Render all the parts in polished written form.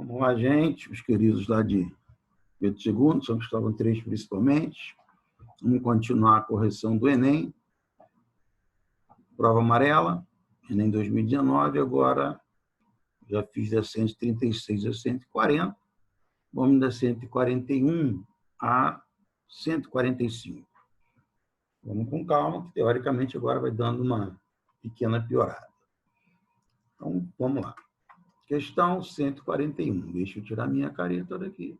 Vamos lá, gente, os queridos lá de Pedro II, São Cristóvão III principalmente. Vamos continuar a correção do Enem. Prova amarela, Enem 2019, agora já fiz da 136 a 140. Vamos da 141 a 145. Vamos com calma, que teoricamente agora vai dando uma pequena piorada. Então, vamos lá. Questão 141. Deixa eu tirar minha careta daqui.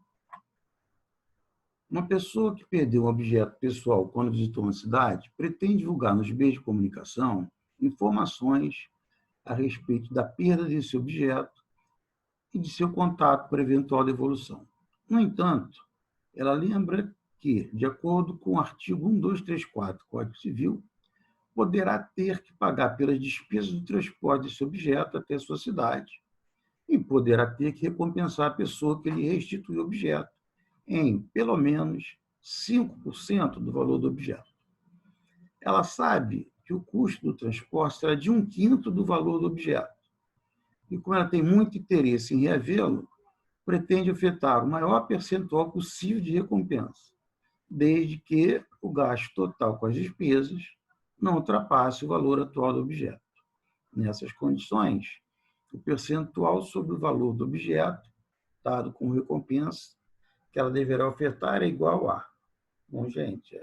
Uma pessoa que perdeu um objeto pessoal quando visitou uma cidade pretende divulgar nos meios de comunicação informações a respeito da perda desse objeto e de seu contato para eventual devolução. No entanto, ela lembra que, de acordo com o artigo 1234 do Código Civil, poderá ter que pagar pelas despesas do transporte desse objeto até a sua cidade e poderá ter que recompensar a pessoa que lhe restituiu o objeto em, pelo menos, 5% do valor do objeto. Ela sabe que o custo do transporte será de 1/5 do valor do objeto. E, como ela tem muito interesse em reavê-lo, pretende ofertar o maior percentual possível de recompensa, desde que o gasto total com as despesas não ultrapasse o valor atual do objeto. Nessas condições, o percentual sobre o valor do objeto, dado como recompensa, que ela deverá ofertar é igual a... Bom, gente,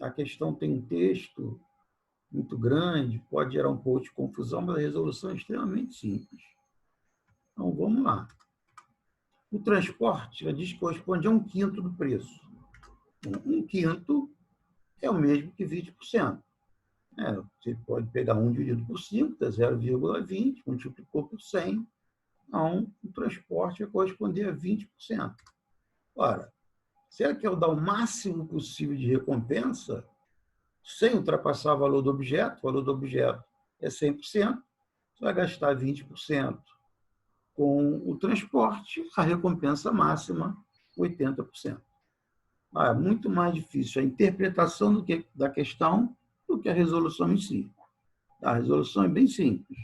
a questão tem um texto muito grande, pode gerar um pouco de confusão, mas a resolução é extremamente simples. Então, vamos lá. O transporte, ela diz que corresponde a 1/5 do preço. 1/5 é o mesmo que 20%. Você pode pegar 1 dividido por 5, dá 0,20, multiplicou por 100. Então, o transporte vai corresponder a 20%. Ora, se ela quer dar o máximo possível de recompensa, sem ultrapassar o valor do objeto é 100%, você vai gastar 20% com o transporte, a recompensa máxima, 80%. É muito mais difícil a interpretação da questão do que a resolução em si. A resolução é bem simples.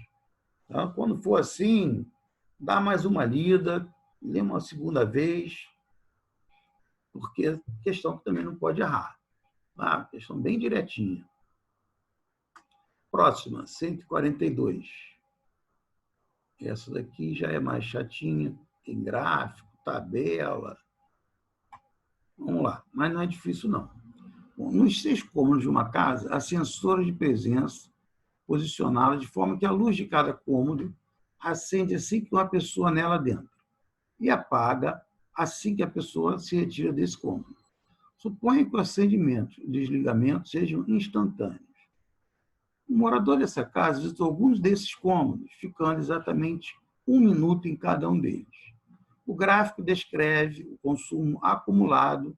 Tá? Quando for assim, dá mais uma lida, lê uma segunda vez, porque é questão que também não pode errar. Questão bem direitinha. Próxima, 142. Essa daqui já é mais chatinha, tem gráfico, tabela. Vamos lá, mas não é difícil, não. Bom, nos 6 cômodos de uma casa, há sensores de presença posicionados de forma que a luz de cada cômodo acende assim que uma pessoa nela dentro e apaga assim que a pessoa se retira desse cômodo. Suponha que o acendimento e o desligamento sejam instantâneos. O morador dessa casa visitou alguns desses cômodos, ficando exatamente 1 minuto em cada um deles. O gráfico descreve o consumo acumulado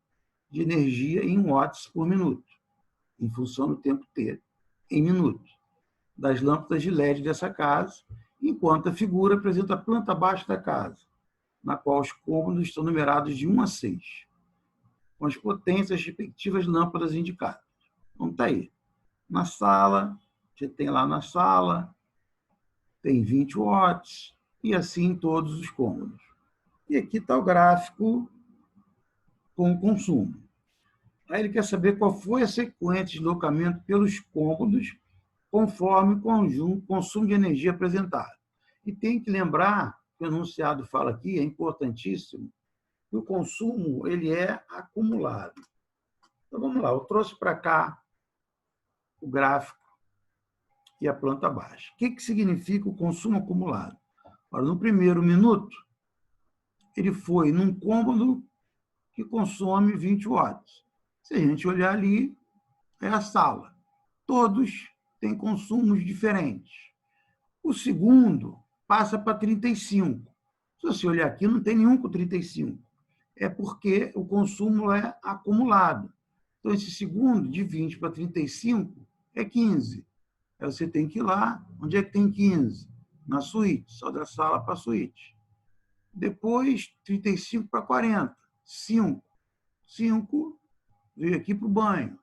de energia em watts por minuto, em função do tempo T, em minutos, das lâmpadas de LED dessa casa, enquanto a figura apresenta a planta baixa da casa, na qual os cômodos estão numerados de 1 a 6, com as potências das respectivas lâmpadas indicadas. Então, está aí. Na sala, você tem lá na sala, tem 20 watts, e assim em todos os cômodos. E aqui está o gráfico com o consumo. Aí ele quer saber qual foi a sequência de deslocamento pelos cômodos conforme o consumo de energia apresentado. E tem que lembrar, que o enunciado fala aqui, é importantíssimo, que o consumo ele é acumulado. Então, vamos lá, eu trouxe para cá o gráfico e a planta baixa. O que significa o consumo acumulado? Ora, no primeiro minuto, ele foi num cômodo que consome 20 watts. Se a gente olhar ali, é a sala. Todos têm consumos diferentes. O segundo passa para 35. Se você olhar aqui, não tem nenhum com 35. É porque o consumo é acumulado. Então, esse segundo, de 20 para 35, é 15. Aí você tem que ir lá. Onde é que tem 15? Na suíte. Só da sala para a suíte. Depois, 35 para 40. 5. 5 veio aqui para o banho.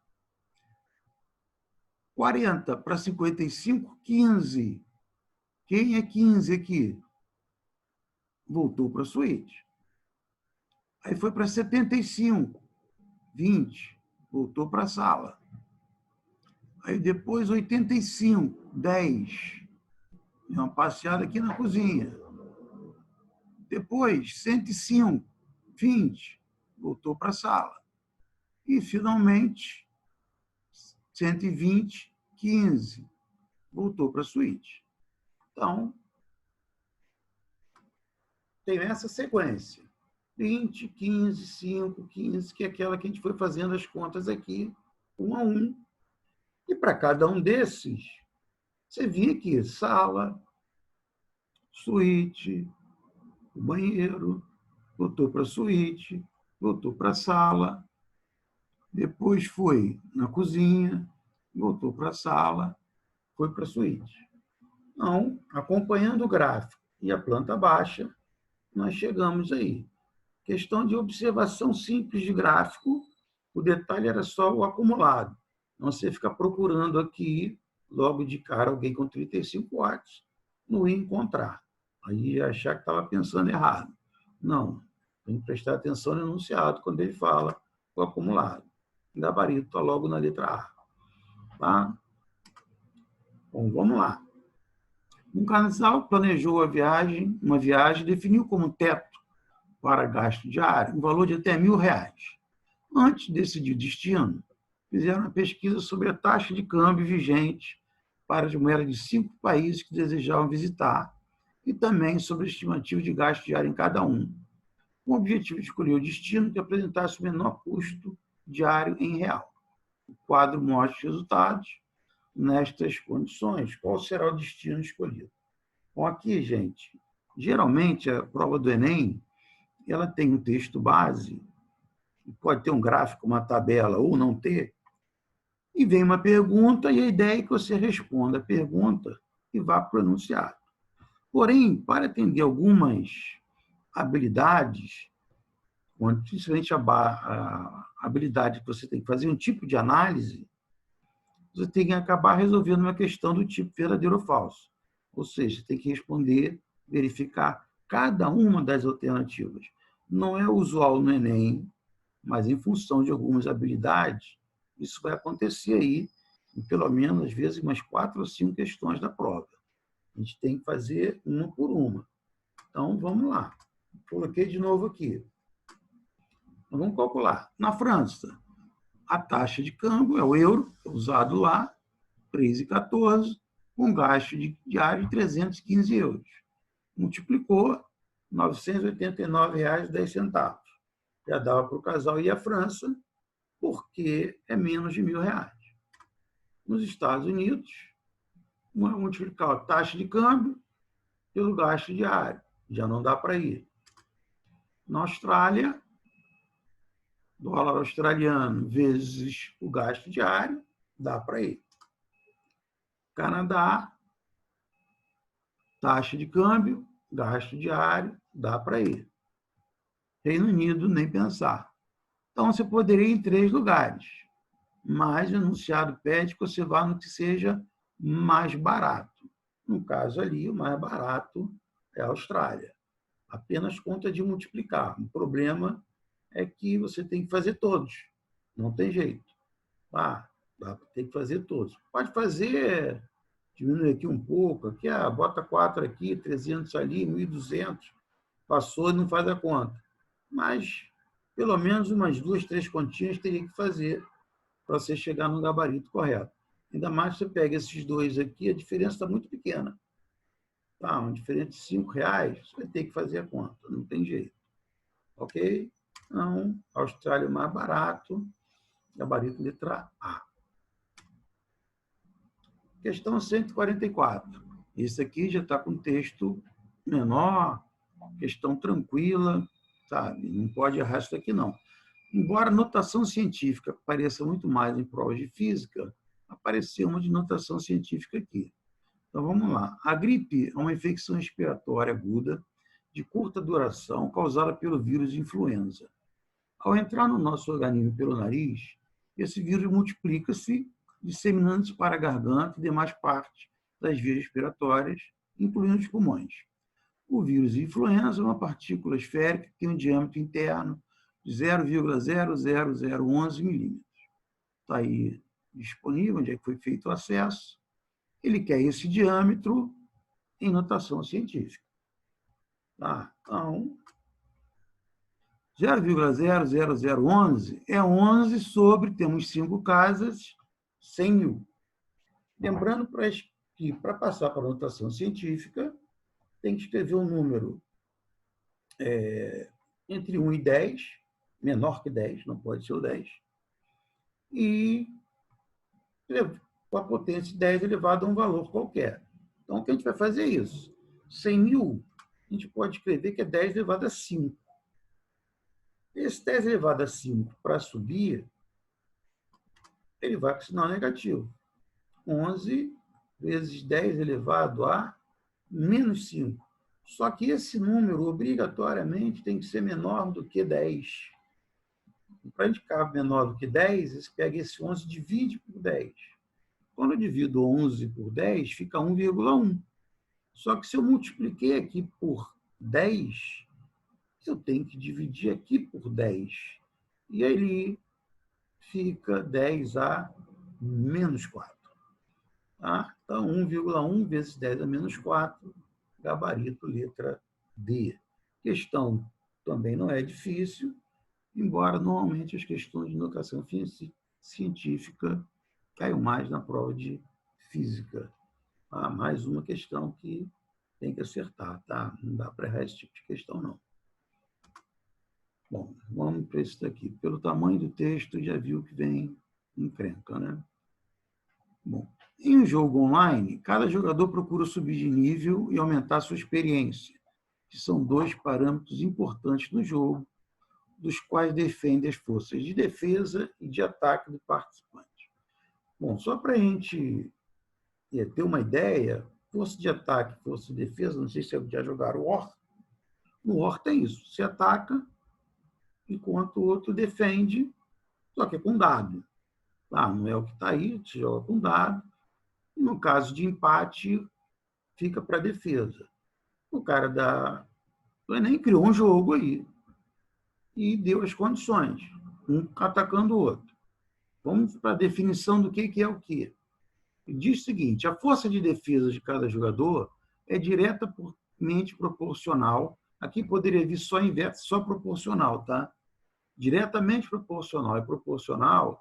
40 para 55, 15. Quem é 15 aqui? voltou para a suíte. Aí foi para 75, 20, voltou para a sala. Aí depois 85, 10, uma passeada aqui na cozinha. Depois 105, 20, voltou para a sala. E finalmente 120, 15, voltou para a suíte. Então, tem essa sequência. 20, 15, 5, 15, que é aquela que a gente foi fazendo as contas aqui, um a um. E para cada um desses, você via aqui, sala, suíte, o banheiro, voltou para a suíte, voltou para a sala, depois foi na cozinha, voltou para a sala, foi para a suíte. Então, acompanhando o gráfico e a planta baixa, nós chegamos aí. Questão de observação simples de gráfico, o detalhe era só o acumulado. Não você fica procurando aqui, logo de cara, alguém com 35 watts, não ia encontrar. Aí ia achar que estava pensando errado. Não, tem que prestar atenção no enunciado quando ele fala o acumulado. O gabarito está logo na letra A. Tá? Bom, vamos lá. Um casal planejou uma viagem, definiu como teto para gasto diário um valor de até R$1.000. Antes de decidir o destino, fizeram uma pesquisa sobre a taxa de câmbio vigente para as moedas de 5 países que desejavam visitar e também sobre a estimativa de gasto diário em cada um, com o objetivo de escolher o destino que apresentasse o menor custo diário em real. O quadro mostra os resultados nestas condições. Qual será o destino escolhido? Bom, aqui, gente, geralmente a prova do Enem, ela tem um texto base, pode ter um gráfico, uma tabela ou não ter, e vem uma pergunta e a ideia é que você responda a pergunta e vá para o enunciado. Porém, para atender algumas habilidades, principalmente a habilidade que você tem que fazer um tipo de análise, você tem que acabar resolvendo uma questão do tipo verdadeiro ou falso. Ou seja, tem que responder, verificar cada uma das alternativas. Não é usual no Enem, mas em função de algumas habilidades, isso vai acontecer aí, em pelo menos, às vezes, umas 4 ou 5 questões da prova. A gente tem que fazer uma por uma. Então, vamos lá. Coloquei de novo aqui. Então, vamos calcular. Na França, a taxa de câmbio é o euro, usado lá, 3,14, com gasto diário de 315 euros. Multiplicou, R$ 989,10. Já dava para o casal ir à França, porque é menos de R$1.000. Nos Estados Unidos, multiplicar a taxa de câmbio pelo gasto diário. Já não dá para ir. Na Austrália, dólar australiano vezes o gasto diário, dá para ir. Canadá, taxa de câmbio, gasto diário, dá para ir. Reino Unido, nem pensar. Então, você poderia ir em 3 lugares, mas o enunciado pede que você vá no que seja mais barato. No caso ali, o mais barato é a Austrália. Apenas conta de multiplicar. O problema é que você tem que fazer todos. Não tem jeito. Tem que fazer todos. Pode fazer, diminuir aqui um pouco, aqui, bota 4 aqui, 300 ali, 1.200, passou e não faz a conta. Mas, pelo menos umas 2, 3 continhas teria que fazer para você chegar no gabarito correto. Ainda mais se você pega esses dois aqui, a diferença está muito pequena. Uma diferença de R$5, você vai ter que fazer a conta, não tem jeito. Ok? Então, Austrália mais barato, gabarito letra A. Questão 144. Esse aqui já está com texto menor, questão tranquila, sabe? Não pode errar isso aqui, não. Embora a notação científica apareça muito mais em provas de física, apareceu uma de notação científica aqui. Então, vamos lá. A gripe é uma infecção respiratória aguda de curta duração causada pelo vírus de influenza. Ao entrar no nosso organismo pelo nariz, esse vírus multiplica-se, disseminando-se para a garganta e demais partes das vias respiratórias, incluindo os pulmões. O vírus influenza é uma partícula esférica que tem um diâmetro interno de 0,00011 milímetros. Está aí disponível, onde é que foi feito o acesso. Ele quer esse diâmetro em notação científica. Tá? Então, 0,00011 é 11 sobre, temos 5 casas, 100 mil. Lembrando que, para passar para a notação científica, tem que escrever um número entre 1 e 10, menor que 10, não pode ser o 10, e com a potência 10 elevado a um valor qualquer. Então, o que a gente vai fazer é isso. 100 mil, a gente pode escrever que é 10 elevado a 5. Esse 10 elevado a 5, para subir, ele vai com sinal negativo. 11 vezes 10 elevado a menos 5. Só que esse número, obrigatoriamente, tem que ser menor do que 10. Para a gente ficar menor do que 10, você pega esse 11 e divide por 10. Quando eu divido 11 por 10, fica 1,1. Só que se eu multipliquei aqui por 10, eu tenho que dividir aqui por 10. E aí fica 10 a menos 4. Tá? Então, 1,1 vezes 10 a menos 4, gabarito, letra D. Questão também não é difícil, embora normalmente as questões de notação científica caiam mais na prova de física. Ah, mais uma questão que tem que acertar, tá? Não dá para errar esse tipo de questão, não. Bom, vamos para esse daqui. Pelo tamanho do texto, já viu que vem encrenca, né? Bom, em um jogo online, cada jogador procura subir de nível e aumentar sua experiência, que são 2 parâmetros importantes no jogo, dos quais defendem as forças de defesa e de ataque do participante. Bom, só para a gente ter uma ideia, força de ataque, força de defesa, não sei se já jogaram War. No War tem isso, se ataca, enquanto o outro defende, só que é com dado. Tá? Não é o que está aí, se joga com dado. E no caso de empate, fica para a defesa. O cara do Enem criou um jogo aí e deu as condições, um atacando o outro. Vamos para a definição do que é o quê. Diz o seguinte: a força de defesa de cada jogador é diretamente proporcional. Aqui poderia vir só inverso, só proporcional, tá? Diretamente proporcional e proporcional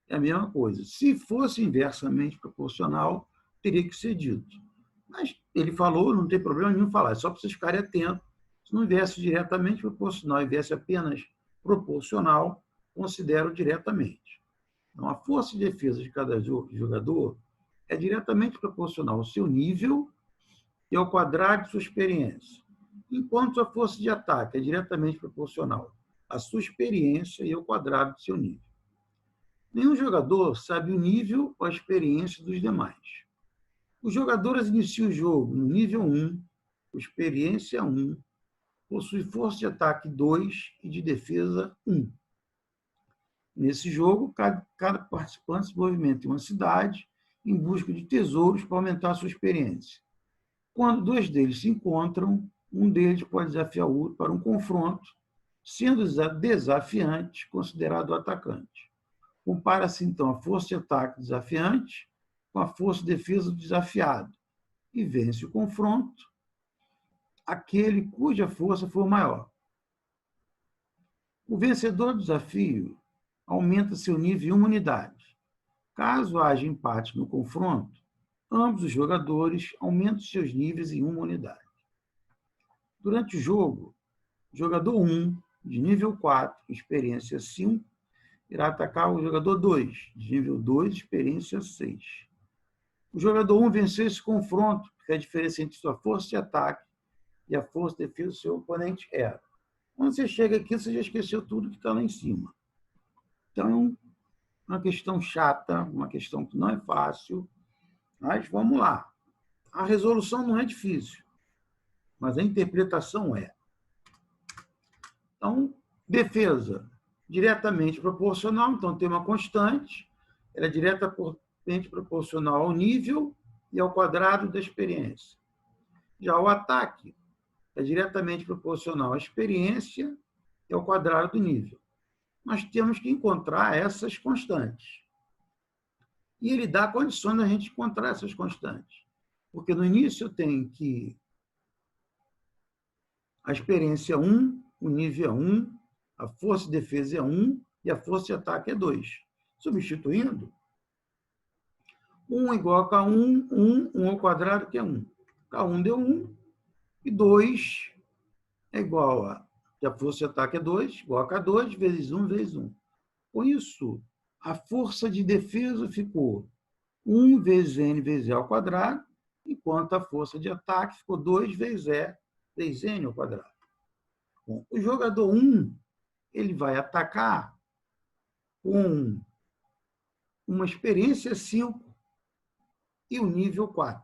é a mesma coisa. Se fosse inversamente proporcional, teria que ser dito. Mas ele falou, não tem problema nenhum falar, é só para vocês ficarem atentos. Se não viesse diretamente proporcional e viesse apenas proporcional, considero diretamente. Então, a força de defesa de cada jogador é diretamente proporcional ao seu nível e ao quadrado de sua experiência, enquanto a força de ataque é diretamente proporcional à sua experiência e ao quadrado do seu nível. Nenhum jogador sabe o nível ou a experiência dos demais. Os jogadores iniciam o jogo no nível 1, com experiência 1, possui força de ataque 2 e de defesa 1. Nesse jogo, cada participante se movimenta em uma cidade em busca de tesouros para aumentar a sua experiência. Quando 2 deles se encontram, um deles pode desafiar o outro para um confronto, sendo desafiante considerado o atacante. Compara-se, então, a força de ataque desafiante com a força de defesa do desafiado e vence o confronto aquele cuja força for maior. O vencedor do desafio aumenta seu nível em uma unidade. Caso haja empate no confronto, ambos os jogadores aumentam seus níveis em uma unidade. Durante o jogo, o jogador 1, de nível 4, experiência 5, irá atacar o jogador 2, de nível 2, experiência 6. O jogador 1 venceu esse confronto, porque a diferença entre sua força de ataque e a força de defesa do seu oponente era. Quando você chega aqui, você já esqueceu tudo que está lá em cima. Então, é uma questão chata, uma questão que não é fácil, mas vamos lá. A resolução não é difícil, mas a interpretação é. Então, defesa diretamente proporcional, então tem uma constante, ela é diretamente proporcional ao nível e ao quadrado da experiência. Já o ataque é diretamente proporcional à experiência e ao quadrado do nível. Nós temos que encontrar essas constantes. E ele dá condições da gente encontrar essas constantes. Porque no início eu tenho que a experiência é 1, o nível é 1, a força de defesa é 1 e a força de ataque é 2. Substituindo, 1 igual a K1, 1 ao quadrado, que é 1. K1 deu 1, e 2 é igual a força de ataque é 2, igual a K2 vezes 1 vezes 1. Com isso, a força de defesa ficou 1 vezes N vezes E ao quadrado, enquanto a força de ataque ficou 2 vezes E vezes N ao quadrado. Bom, o jogador 1 ele vai atacar com uma experiência 5 e o nível 4.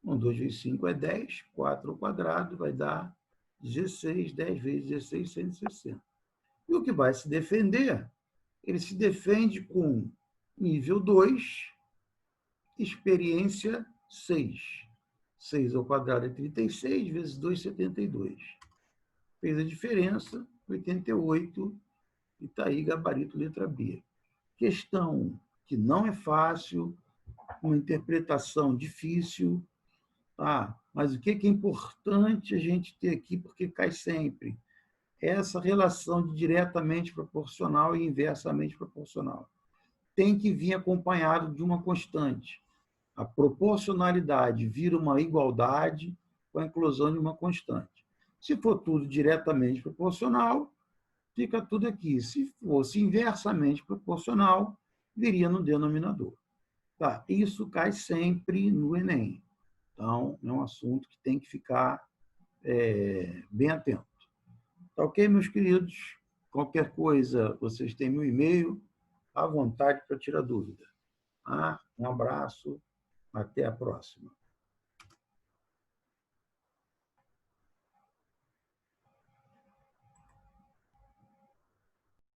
Bom, 2 vezes 5 é 10, 4 ao quadrado vai dar 16, 10 vezes 16, 160. E o que vai se defender, ele se defende com nível 2, experiência 6. 6 ao quadrado é 36, vezes 2, 72. Fez a diferença, 88, e está aí gabarito letra B. Questão que não é fácil, uma interpretação difícil, tá? Mas o que é importante a gente ter aqui, porque cai sempre? Essa relação de diretamente proporcional e inversamente proporcional. Tem que vir acompanhado de uma constante. A proporcionalidade vira uma igualdade com a inclusão de uma constante. Se for tudo diretamente proporcional, fica tudo aqui. Se fosse inversamente proporcional, viria no denominador. Tá? Isso cai sempre no Enem. Então, é um assunto que tem que ficar bem atento. Tá ok, meus queridos? Qualquer coisa, vocês têm meu e-mail, à vontade para tirar dúvida. Um abraço, até a próxima.